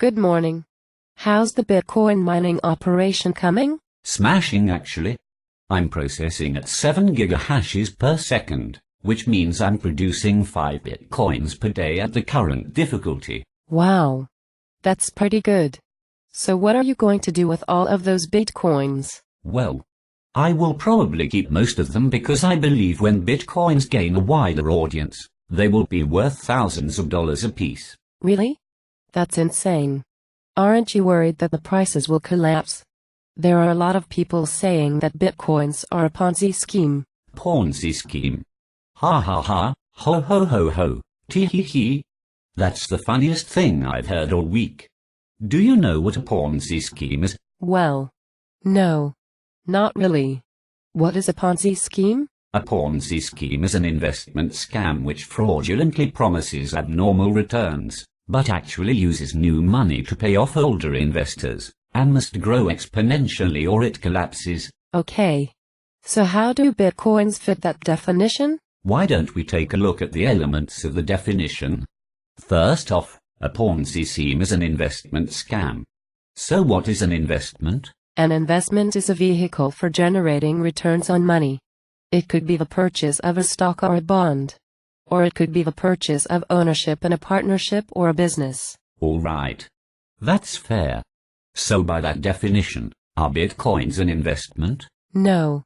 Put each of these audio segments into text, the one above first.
Good morning. How's the Bitcoin mining operation coming? Smashing actually. I'm processing at 7 gigahashes per second, which means I'm producing 5 Bitcoins per day at the current difficulty. Wow. That's pretty good. So what are you going to do with all of those Bitcoins? Well, I will probably keep most of them because I believe when Bitcoins gain a wider audience, they will be worth thousands of dollars apiece. Really? That's insane. Aren't you worried that the prices will collapse? There are a lot of people saying that Bitcoins are a Ponzi scheme. Ponzi scheme. Ha ha ha, ho ho ho ho, tee hee hee. That's the funniest thing I've heard all week. Do you know what a Ponzi scheme is? Well, no. Not really. What is a Ponzi scheme? A Ponzi scheme is an investment scam which fraudulently promises abnormal returns, but actually uses new money to pay off older investors, and must grow exponentially or it collapses. Okay. So how do Bitcoins fit that definition? Why don't we take a look at the elements of the definition? First off, a Ponzi scheme is an investment scam. So what is an investment? An investment is a vehicle for generating returns on money. It could be the purchase of a stock or a bond. Or it could be the purchase of ownership in a partnership or a business. All right. That's fair. So by that definition, are Bitcoins an investment? No.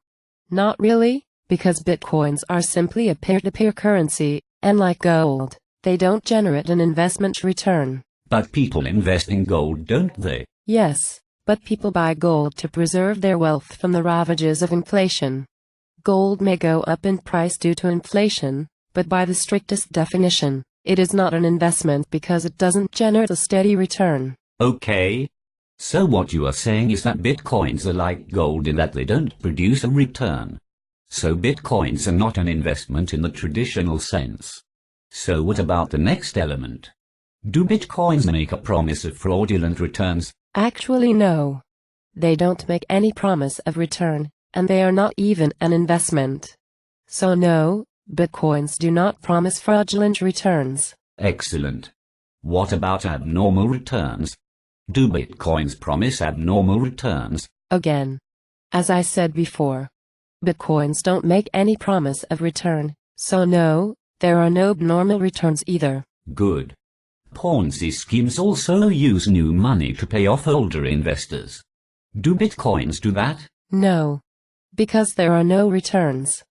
Not really, because Bitcoins are simply a peer-to-peer currency, and like gold, they don't generate an investment return. But people invest in gold, don't they? Yes, but people buy gold to preserve their wealth from the ravages of inflation. Gold may go up in price due to inflation, but by the strictest definition, it is not an investment because it doesn't generate a steady return. Okay. So what you are saying is that Bitcoins are like gold in that they don't produce a return. So Bitcoins are not an investment in the traditional sense. So what about the next element? Do Bitcoins make a promise of fraudulent returns? Actually no. They don't make any promise of return, and they are not even an investment. So no, Bitcoins do not promise fraudulent returns. Excellent. What about abnormal returns? Do Bitcoins promise abnormal returns? Again, as I said before, Bitcoins don't make any promise of return, so no, there are no abnormal returns either. Good. Ponzi schemes also use new money to pay off older investors. Do Bitcoins do that? No, because there are no returns.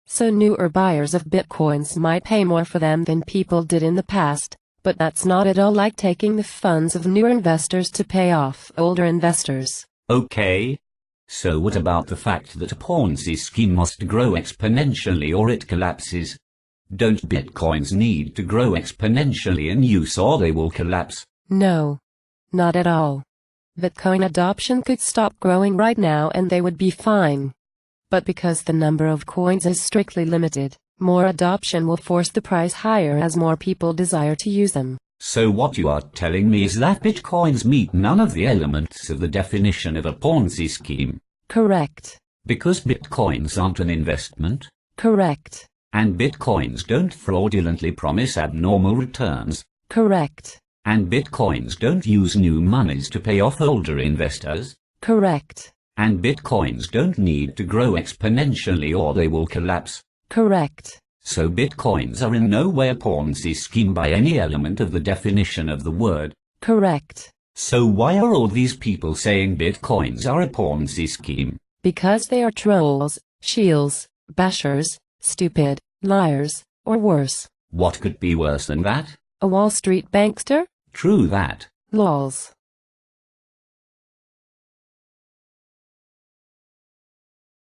So newer buyers of Bitcoins might pay more for them than people did in the past, but that's not at all like taking the funds of newer investors to pay off older investors. Okay. So what about the fact that a Ponzi scheme must grow exponentially or it collapses? Don't Bitcoins need to grow exponentially in use or they will collapse? No. Not at all. Bitcoin adoption could stop growing right now and they would be fine. But because the number of coins is strictly limited, more adoption will force the price higher as more people desire to use them. So what you are telling me is that Bitcoins meet none of the elements of the definition of a Ponzi scheme? Correct. Because Bitcoins aren't an investment? Correct. And Bitcoins don't fraudulently promise abnormal returns? Correct. And Bitcoins don't use new monies to pay off older investors? Correct. And Bitcoins don't need to grow exponentially or they will collapse? Correct. So Bitcoins are in no way a Ponzi scheme by any element of the definition of the word? Correct. So why are all these people saying Bitcoins are a Ponzi scheme? Because they are trolls, shills, bashers, stupid, liars, or worse. What could be worse than that? A Wall Street bankster? True that. Lols.